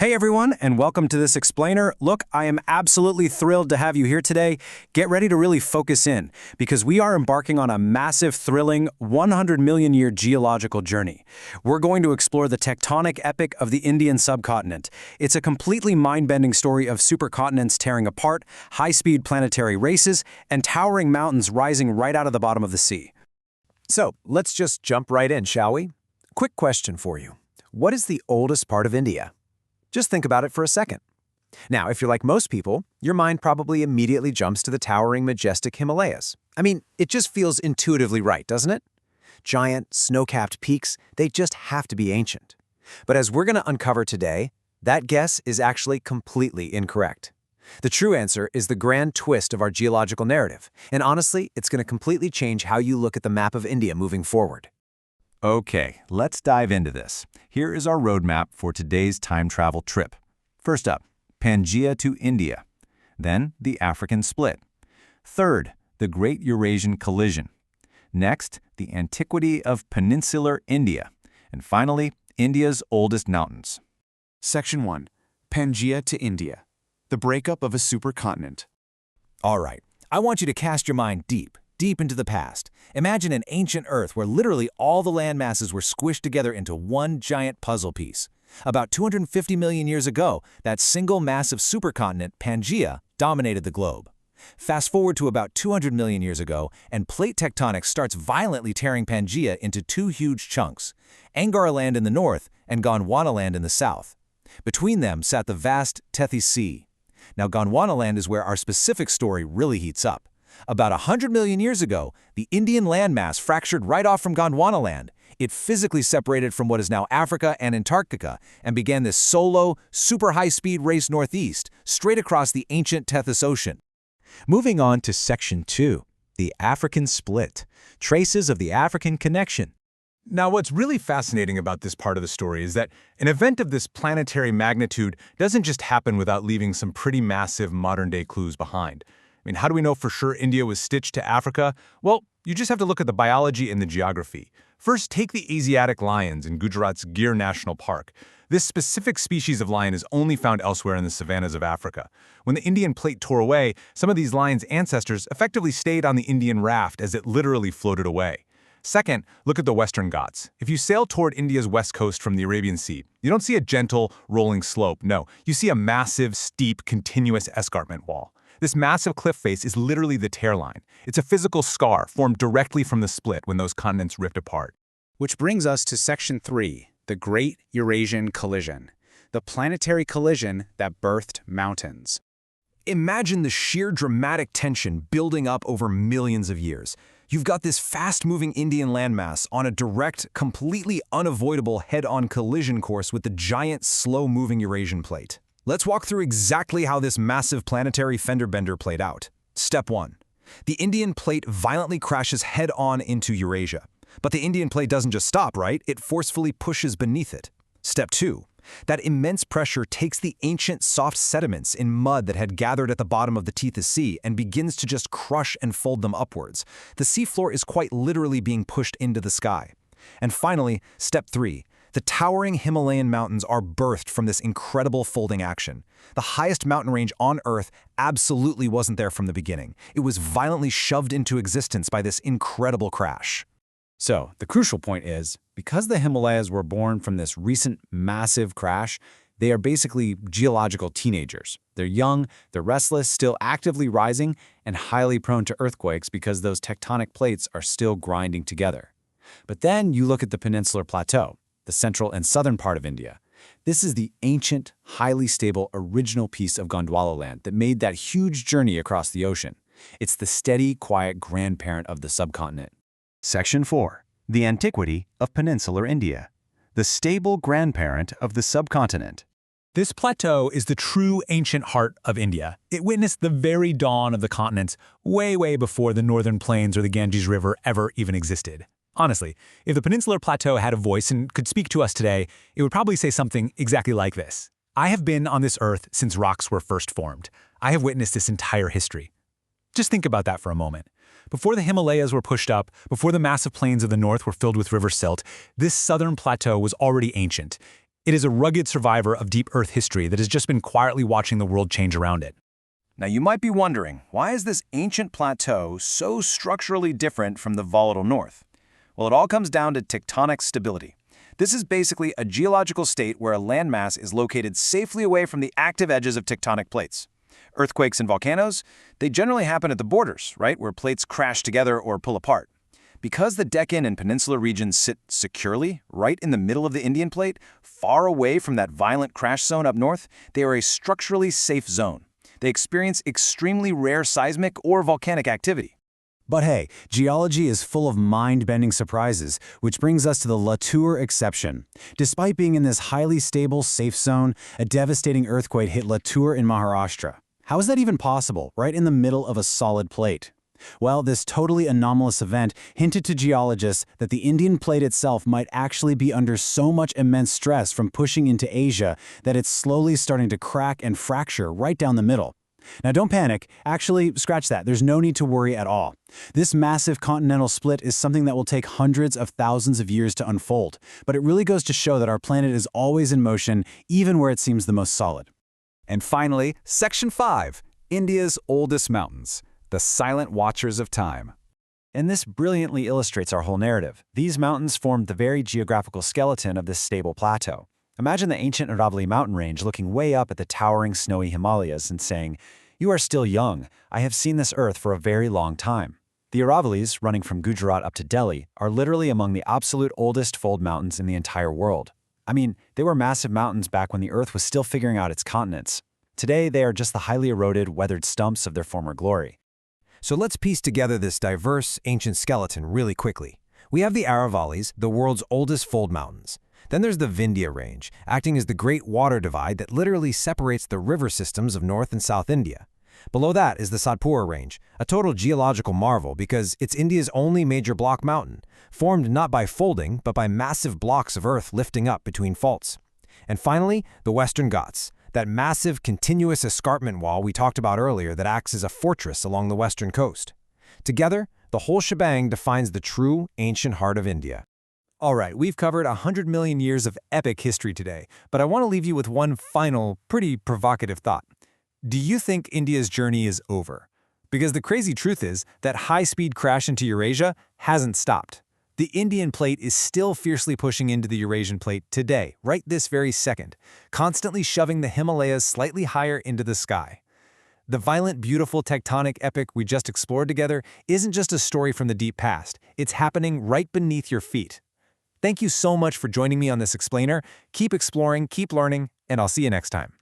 Hey everyone, and welcome to this explainer. Look, I am absolutely thrilled to have you here today. Get ready to really focus in, because we are embarking on a massive, thrilling, 100 million year geological journey. We're going to explore the tectonic epic of the Indian subcontinent. It's a completely mind-bending story of supercontinents tearing apart, high-speed planetary races, and towering mountains rising right out of the bottom of the sea. So, let's just jump right in, shall we? Quick question for you. What is the oldest part of India? Just think about it for a second. Now, if you're like most people, your mind probably immediately jumps to the towering, majestic Himalayas. I mean, it just feels intuitively right, doesn't it? Giant, snow-capped peaks, they just have to be ancient. But as we're going to uncover today, that guess is actually completely incorrect. The true answer is the grand twist of our geological narrative, and honestly, it's going to completely change how you look at the map of India moving forward. Okay, let's dive into this. Here is our roadmap for today's time travel trip. First up, Pangaea to India. Then, the African split. Third, the Great Eurasian Collision. Next, the antiquity of peninsular India. And finally, India's oldest mountains. Section 1. Pangaea to India. The breakup of a supercontinent. All right, I want you to cast your mind deep into the past. Imagine an ancient Earth where literally all the land masses were squished together into one giant puzzle piece. About 250 million years ago, that single massive supercontinent, Pangaea, dominated the globe. Fast forward to about 200 million years ago, and plate tectonics starts violently tearing Pangaea into two huge chunks, Angara Land in the north and Gondwana Land in the south. Between them sat the vast Tethys Sea. Now, Gondwana Land is where our specific story really heats up. About 100 million years ago, the Indian landmass fractured right off from Gondwana Land. It physically separated from what is now Africa and Antarctica and began this solo, super high-speed race northeast, straight across the ancient Tethys Ocean. Moving on to Section 2, the African split, traces of the African connection. Now, what's really fascinating about this part of the story is that an event of this planetary magnitude doesn't just happen without leaving some pretty massive modern-day clues behind. I mean, how do we know for sure India was stitched to Africa? Well, you just have to look at the biology and the geography. First, take the Asiatic lions in Gujarat's Gir National Park. This specific species of lion is only found elsewhere in the savannas of Africa. When the Indian plate tore away, some of these lions' ancestors effectively stayed on the Indian raft as it literally floated away. Second, look at the Western Ghats. If you sail toward India's west coast from the Arabian Sea, you don't see a gentle, rolling slope. No, you see a massive, steep, continuous escarpment wall. This massive cliff face is literally the tear line. It's a physical scar formed directly from the split when those continents ripped apart. Which brings us to Section 3, the Great Eurasian Collision. The planetary collision that birthed mountains. Imagine the sheer dramatic tension building up over millions of years. You've got this fast-moving Indian landmass on a direct, completely unavoidable head-on collision course with the giant, slow-moving Eurasian plate. Let's walk through exactly how this massive planetary fender bender played out. Step 1. The Indian plate violently crashes head-on into Eurasia. But the Indian plate doesn't just stop, right? It forcefully pushes beneath it. Step 2. That immense pressure takes the ancient soft sediments in mud that had gathered at the bottom of the Tethys Sea and begins to just crush and fold them upwards. The seafloor is quite literally being pushed into the sky. And finally, Step 3. The towering Himalayan mountains are birthed from this incredible folding action. The highest mountain range on Earth absolutely wasn't there from the beginning. It was violently shoved into existence by this incredible crash. So, the crucial point is, because the Himalayas were born from this recent massive crash, they are basically geological teenagers. They're young, they're restless, still actively rising, and highly prone to earthquakes because those tectonic plates are still grinding together. But then you look at the Peninsular Plateau, the central and southern part of India. This is the ancient, highly stable, original piece of Gondwana land that made that huge journey across the ocean. It's the steady, quiet grandparent of the subcontinent. Section 4. The antiquity of peninsular India. The stable grandparent of the subcontinent. This plateau is the true ancient heart of India. It witnessed the very dawn of the continent way before the northern plains or the Ganges River ever even existed. Honestly, if the Peninsular Plateau had a voice and could speak to us today, it would probably say something exactly like this. I have been on this earth since rocks were first formed. I have witnessed this entire history. Just think about that for a moment. Before the Himalayas were pushed up, before the massive plains of the north were filled with river silt, this southern plateau was already ancient. It is a rugged survivor of deep Earth history that has just been quietly watching the world change around it. Now you might be wondering, why is this ancient plateau so structurally different from the volatile north? Well, it all comes down to tectonic stability. This is basically a geological state where a landmass is located safely away from the active edges of tectonic plates. Earthquakes and volcanoes, they generally happen at the borders, right, where plates crash together or pull apart. Because the Deccan and Peninsula regions sit securely right in the middle of the Indian Plate, far away from that violent crash zone up north, they are a structurally safe zone. They experience extremely rare seismic or volcanic activity. But hey, geology is full of mind-bending surprises, which brings us to the Latour exception. Despite being in this highly stable, safe zone, a devastating earthquake hit Latour in Maharashtra. How is that even possible, right in the middle of a solid plate? Well, this totally anomalous event hinted to geologists that the Indian Plate itself might actually be under so much immense stress from pushing into Asia that it's slowly starting to crack and fracture right down the middle. Now don't panic, actually scratch that, there's no need to worry at all. This massive continental split is something that will take hundreds of thousands of years to unfold, but it really goes to show that our planet is always in motion, even where it seems the most solid. And finally, Section 5, India's oldest mountains, the silent watchers of time. And this brilliantly illustrates our whole narrative. These mountains formed the very geographical skeleton of this stable plateau. Imagine the ancient Aravalli mountain range looking way up at the towering snowy Himalayas and saying, "You are still young. I have seen this earth for a very long time." The Aravallis, running from Gujarat up to Delhi, are literally among the absolute oldest fold mountains in the entire world. I mean, they were massive mountains back when the earth was still figuring out its continents. Today, they are just the highly eroded, weathered stumps of their former glory. So let's piece together this diverse, ancient skeleton really quickly. We have the Aravallis, the world's oldest fold mountains. Then there's the Vindhya Range, acting as the great water divide that literally separates the river systems of North and South India. Below that is the Satpura Range, a total geological marvel because it's India's only major block mountain, formed not by folding, but by massive blocks of earth lifting up between faults. And finally, the Western Ghats, that massive continuous escarpment wall we talked about earlier that acts as a fortress along the western coast. Together, the whole shebang defines the true ancient heart of India. All right, we've covered 100 million years of epic history today, but I want to leave you with one final, pretty provocative thought. Do you think India's journey is over? Because the crazy truth is that high-speed crash into Eurasia hasn't stopped. The Indian Plate is still fiercely pushing into the Eurasian Plate today, right this very second, constantly shoving the Himalayas slightly higher into the sky. The violent, beautiful tectonic epic we just explored together isn't just a story from the deep past. It's happening right beneath your feet. Thank you so much for joining me on this explainer. Keep exploring, keep learning, and I'll see you next time.